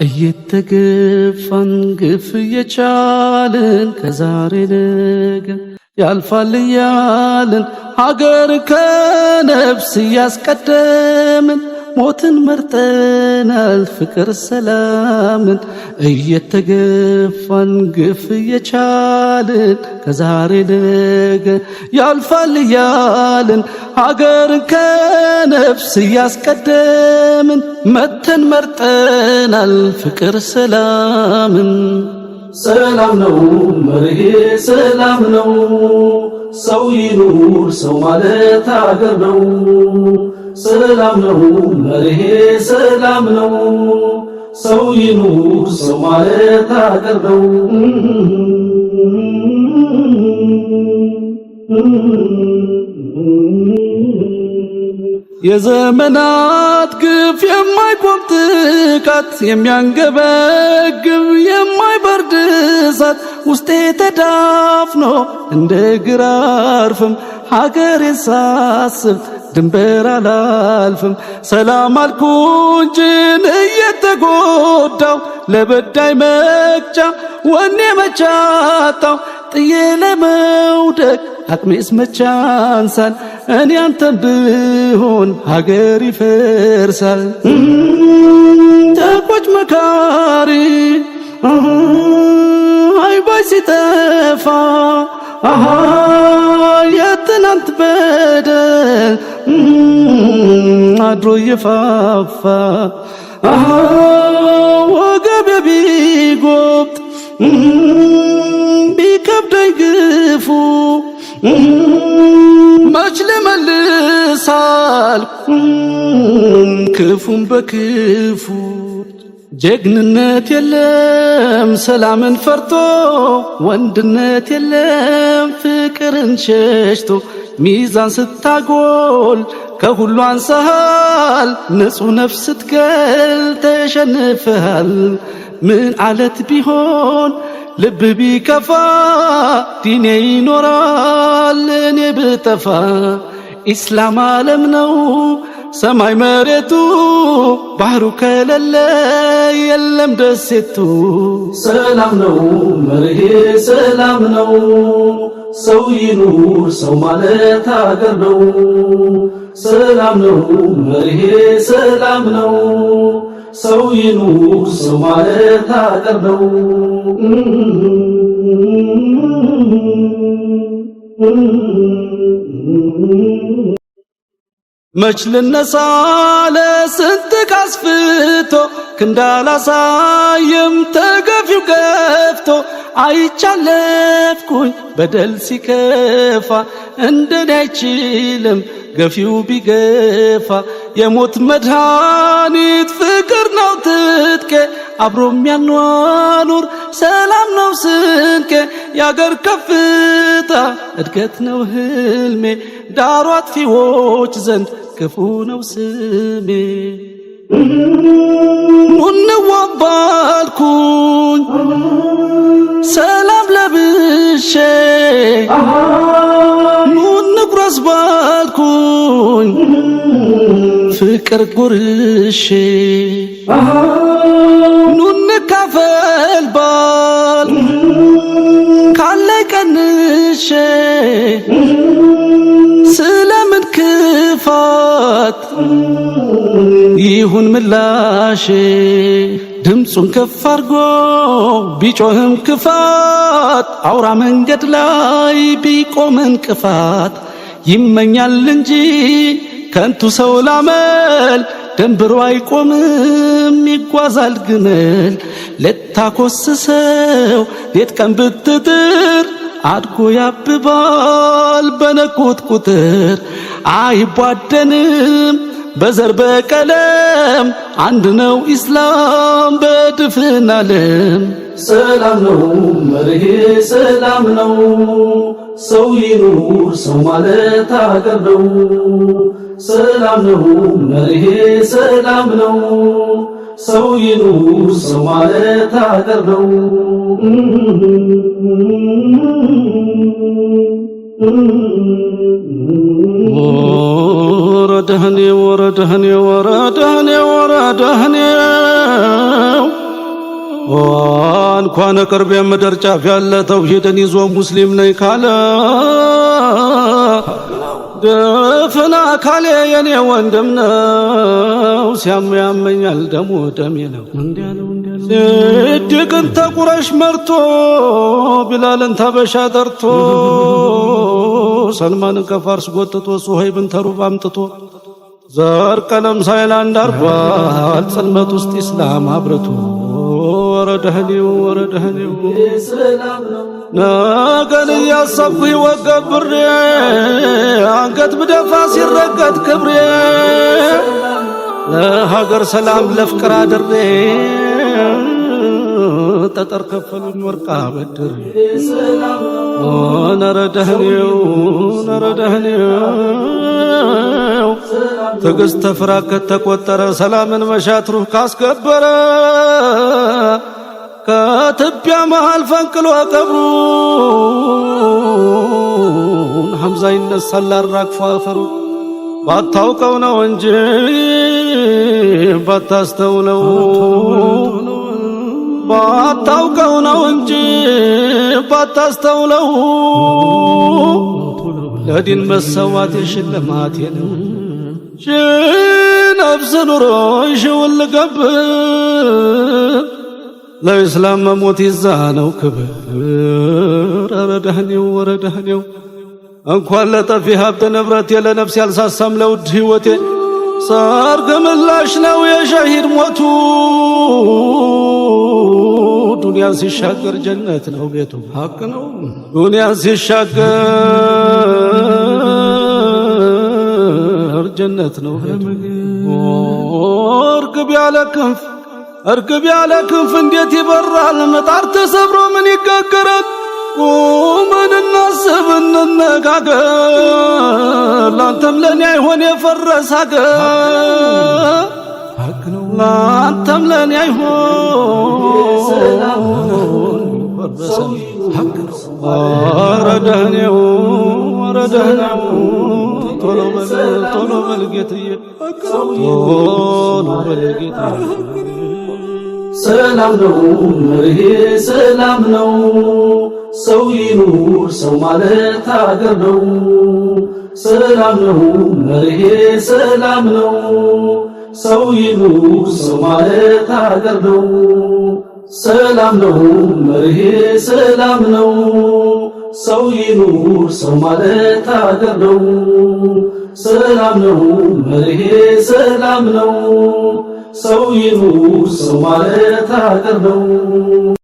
እየተገፋን ግፍ እየቻልን ከዛሬ ነገ ያልፋል እያልን ሀገር ከነፍስ እያስቀደምን ሞትን መርጠናል ፍቅር ሰላምን እየተገፋን ግፍ እየቻልን ከዛሬ ነገ ያልፋል እያልን ሀገር ከነፍስ እያስቀደምን መተን መርጠናል ፍቅር ሰላምን ሰላም ነው መርሄ ሰላም ነው ሰው ይኑር ሰው ማለት አገር ነው ሰላም ነው መርሄ ሰላም ነው ሰው ይኑር ሰው ማለት አገር ነው የዘመናት ግፍ የማይቆም ጥቃት የሚያንገበግብ የማይበርድ እሳት ውስጤ ተዳፍኖ እንደ ግራርፍም ሀገሬን ሳስብ ድንበር አላልፍም ሰላም አልኩ እንጂን እየተጎዳው ለበዳይ መቅጫ ወኔ መቻጣው ጥዬ ለመውደቅ አቅሜስ መቻንሳል እኔ አንተን ብሆን ሀገር ይፈርሳል ተቆጭ መካሪ አይባይ ሲጠፋ የትናንት በደል አድሮ እየፋፋ ወገቤ ቢጎብጥ ቢከብደኝ ግፉ መች ልመልሳል ክፉን በክፉ ጀግንነት የለም ሰላምን ፈርቶ ወንድነት የለም ፍቅርን ሸሽቶ ሚዛን ስታጎል ከሁሉ አንሳሃል ንጹህ ነፍስ ስትገል ተሸንፈሃል ምን አለት ቢሆን ልብ ቢከፋ ዲኔ ይኖራል እኔ ብጠፋ ኢስላም ዓለም ነው ሰማይ መሬቱ ባህሩ ከሌለ የለም ደሴቱ ሰላም ነው መርሄ ሰላም ነው ሰው ይኑር ሰው ማለት አገር ነው ሰላም ነው መርሄ ሰላም ነው ሰው ይኑር ሰው ማለት አገር ነው መች ልነሳ ለስንጥቅ አስፍቶ ክንዳላሳየም ተገፊው ገፍቶ አይቻለፍኩኝ በደል ሲከፋ እንደኔ አይችልም ገፊው ቢገፋ የሞት መድኃኒት ፍቅር ነው ትጥቄ አብሮ የሚያኗኑር ሰላም ነው ስንቄ የአገር ከፍታ እድገት ነው ህልሜ ዳሩ አጥፊዎች ዘንድ ክፉ ነው ስሜ እንዋባልኩኝ ሰላም ለብሼ እንጉረስ ባልኩኝ ፍቅር ጉርሼ እንካፈል ባል ካለይ ቀንሼ ስለምን ክፋት ይሁን ምላሼ ድምፁን ከፍ አርጎ ቢጮህም ክፋት አውራ መንገድ ላይ ቢቆም እንቅፋት ይመኛል እንጂ ከንቱ ሰው ላመል ደንብሮ አይቆምም ይጓዛል ግመል ለታኮስሰው ሌት ቀን ብትጥር አድጎ ያብባል በነኩት ቁጥር አይቧደንም በዘር በቀለም አንድ ነው ኢስላም በድፍን ዓለም ሰላም ነው መርሄ ሰላም ነው ሰው ይኑር ሰው ማለት አገር ነው ሰላም ነው መርሄ ሰላም ነው ሰው ይኑር ሰው ማለት አገር ነው ወረደህኔ ወረደህኔ ወረደህኔ ደህኔው እንኳን ቅርብ የምድር ጫፍ ያለ ተውሂድን ይዞ ሙስሊም ነኝ ካለ ድፍን አካሌ የኔ ወንድም ነው። ሲያም ያመኛል ደሞ ደሜ ነው። ሲድቅን ተቁረሽ መርቶ ቢላልን ተበሻ ጠርቶ ሰልማንን ከፋርስ ጎትቶ ሱሀይብን ተሩብ አምጥቶ ዘር ቀለም ሳይል አንድ አርጓል ጽልመት ውስጥ ኢስላም አብረቱ ወረደህኔው ወረደህኔው ነገን እያሰብኩ ይወገብሬ አንገት ብደፋ ሲረገጥ ክብሬ ለሀገር ሰላም ለፍቅር አድሬ ጠጠር ከፈሉኝ ወርቃ በድሬ ነረደህኔው ነረደህኔው ትዕግስት ተፍራከት ተቆጠረ ሰላምን መሻት ሩህ ካስከበረ ከትቢያ መሃል ፈንቅሎ ቀብሩን ሐምዛ ይነሳል አራግፎ አፈሩ ባታውቀው ነው እንጂ ባታስተውለው ባታውቀው ነው እንጂ ባታስተውለው ለዲን መሰዋት የሽልማቴ ነው። ነፍስ ኑሮ ይሽውል ገብር ለኢስላም መሞት ይዛ ነው ክብር። ወረደህኔው ወረደህኔው እንኳን ለጠፊ ሀብት ንብረቴ ለነፍስ ያልሳሳም ለውድ ሕይወቴ ሰርግ ምላሽ ነው የሸሂድ ሞቱ ዱንያን ሲሻገር ጀነት ነው ቤቱ ሐቅ ነው። ዱንያን ሲሻገር ጀነት ነው ቤቱ። እርግብ ያለ ክንፍ እንዴት ይበራል? ምጣር ተሰብሮ ምን ይጋገራል? ቁመን እናስብ እንነጋገር ላንተም ለኔ አይሆን የፈረስ ሀገር ላንተም ለኔ አይሆን ወረደህኔው ወረደህኔው ቶሎ በል ጌትዬ ቶሎ በል ጌትዬ ሰላም ነው መርሄ ሰላም ነው ሰው ይኑር ሰው ማለት አገር ነው። ሰላም ነው መርሄ ሰላም ነው ሰው ይኑር ሰው ማለት አገር ነው። ሰላም ነው መርሄ ሰላም ነው ሰው ይኑር ሰው ማለት አገር ነው። ሰላም ነው መርሄ ሰላም ነው ሰው ይኑር ሰው ማለት አገር ነው።